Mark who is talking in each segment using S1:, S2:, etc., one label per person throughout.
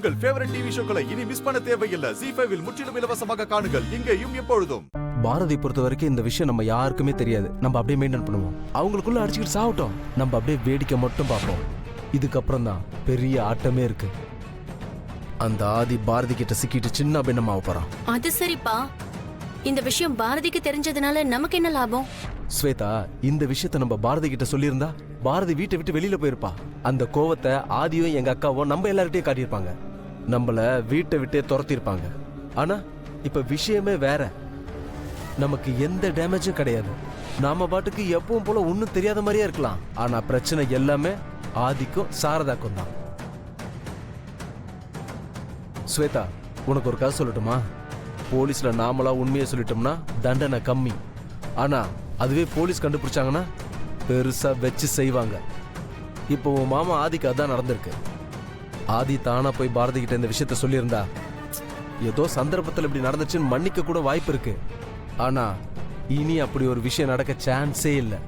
S1: உங்கள் favourite TV ஷோக்களை இனி miss பண்ண தேவையில்லை. ZEE5 இல் முற்றிலும் இலவசமாக காணுங்கள். இங்கேயும் எப்பொழுதும்.
S2: பாரதி பொறுத்த வரைக்கும் இந்த விஷயம் நம்ம யாருக்குமே தெரியாது. நம்ம அப்படியே மெயின்டைன் பண்ணுவோம். அவங்களுக்குள்ள அடிச்சுக்கிட்டு சாகட்டும். நம்ம அப்படியே வேடிக்கை மட்டும் பார்ப்போம். இதுக்கப்புறம் தான் பெரிய ஆட்டமே இருக்கு. அந்த ஆதி பாரதி கிட்ட சிக்கிட்டு சின்ன பின்னமாக போறான்.
S3: அது சரிப்பா. இந்த விஷயம் பாரதிக்கு தெரிஞ்சதுனால நமக்கு என்ன லாபம்?
S2: ஸ்வேதா, இந்த விஷயத்த நம்ம பாரதி கிட்ட சொல்லியிருந்தா பாரதி வீட்டை விட்டு வெளியில போயிருப்பா. அந்த கோவத்தை ஆதியும் எங்க அக்காவும் நம்ம எல்லார்கிட்டயும் காட்டியிருப்பாங்க. நம்மள வீட்டை விட்டே துரத்திருப்பாங்க. ஆனா இப்ப விஷயமே வேற. நமக்கு எந்த டேமேஜும் கிடையாது. நாம பாட்டுக்கு எப்பவும் போல ஒன்னும் தெரியாத மாதிரியே இருக்கலாம். ஆனா பிரச்சனை எல்லாமே ஆதிக்கும் சாரதாக்கும் தான். ஸ்வேதா, உனக்கு ஒரு கதை சொல்லட்டுமா? போலீஸ்ல நாமளா உண்மையை சொல்லிட்டோம்னா தண்டனை கம்மி. ஆனா அதுவே போலீஸ் கண்டுபிடிச்சாங்கன்னா பெருசா வச்சு செய்வாங்க. இப்போ உன் மாமா ஆதிக்கு அதான் நடந்திருக்கு. ஆதி தானா போய் பாரதி கிட்ட இந்த விஷயத்த சொல்லியிருந்தா ஏதோ சந்தர்ப்பத்தில் இப்படி நடந்துச்சுன்னு மன்னிக்க கூட வாய்ப்பு இருக்கு. ஆனா இனி அப்படி ஒரு விஷயம் நடக்க சான்ஸே இல்லை.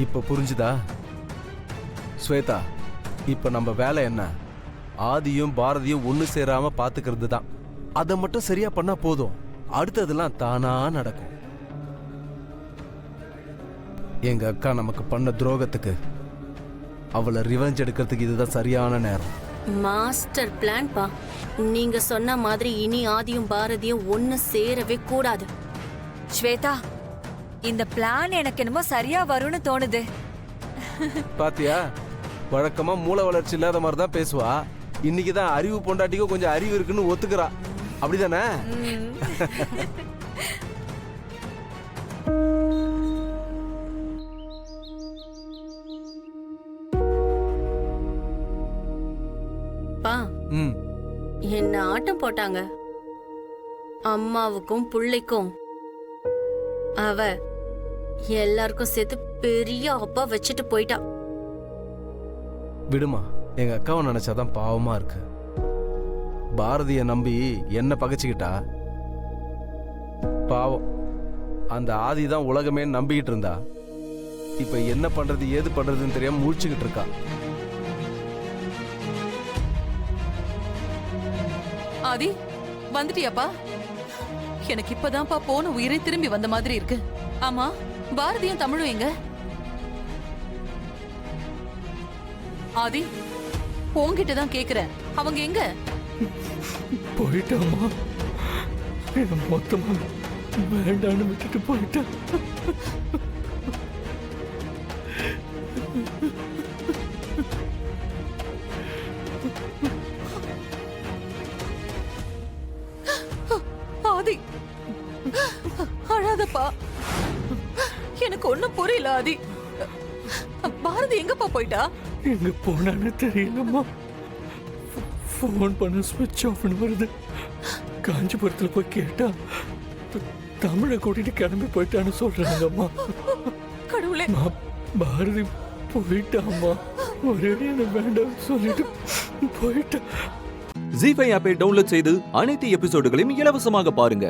S2: இப்ப புரிஞ்சுதா ஸ்வேதா? இப்ப நம்ம வேலை என்ன? ஆதியும் பாரதியும் ஒண்ணு சேராம பாத்துக்கிறது தான். அதை மட்டும் சரியா பண்ணா போதும். அடுத்ததெல்லாம் தானா நடக்கும். எங்க அக்கா நமக்கு பண்ண துரோகத்துக்கு அவளை ரிவெஞ்ச் எடுக்கிறதுக்கு இதுதான் சரியான நேரம்.
S3: மாஸ்டர் பிளான் பா. நீங்க சொன்ன மாதிரி இனி ஆதியும் பாரதியும் ஒண்ணு சேரவே கூடாது.
S4: ஸ்வேதா, இந்த பிளான் எனக்கு என்னமோ சரியா வரும்னு தோணுது.
S2: பாத்தியா, வழக்கமா மூளை வளர்ச்சி இல்லாத மாதிரி தான் பேசுவா. இன்னைக்குதான் அறிவு பொண்டாட்டிக்கும் கொஞ்சம் அறிவு இருக்குன்னு ஒத்துக்கிறா. அப்படிதானே?
S3: பா, என்ன ஆட்டம் போட்டாங்க. அம்மாவுக்கும் புள்ளைக்கும் அவ எல்லாருக்கும் சேர்த்து பெரிய அப்பா வச்சுட்டு போயிட்டா.
S2: விடுமா, எங்க அக்காவை நினைச்சாதான் பாவமா இருக்கு. பாரதிய நம்பி என்ன பகைச்சுக்கிட்டா பாவம். அந்த ஆதிதான் உலகமே நம்பிக்கிட்டு இருந்தா. இப்ப என்ன பண்றது ஏது பண்றதுன்னு தெரியாம முழிச்சுக்கிட்டு இருக்கா.
S5: ஆதி, வந்துட்டியாப்பா? எனக்கு இப்பதான்ப்பா போன உயிரை திரும்பி வந்த மாதிரி இருக்கு. ஆமா, பாரதியும் தமிழும் எங்க? ஆதி, உன்கிட்ட தான் கேக்குறேன், அவங்க எங்க?
S6: போயிட்டாமா. மொத்தமா வேண்டான்னு விட்டுட்டு போயிட்டா.
S5: ஆதி, அழாதப்பா. எனக்கு ஒண்ணும் புரியல ஆதி. பாரதி எங்கப்பா போயிட்டா?
S6: எங்க போனான்னு தெரியலம்மா. போன் பண்ண ஸ்விட்ச் ஆஃப்னு வருது. காஞ்சிபுரத்துல போய் கேட்டா தமிழை கூட்டிட்டு கிளம்பி போயிட்டான்னு சொல்றாங்கம்மா.
S5: கடவுளே,
S6: பாரதி போயிட்டாம்மா. ஒரே வேண்டாம் சொல்லிட்டு போயிட்டா.
S7: ZEE5 ஆப்பை டவுன்லோட் செய்து அனைத்து எபிசோடுகளையும் இலவசமாக பாருங்க.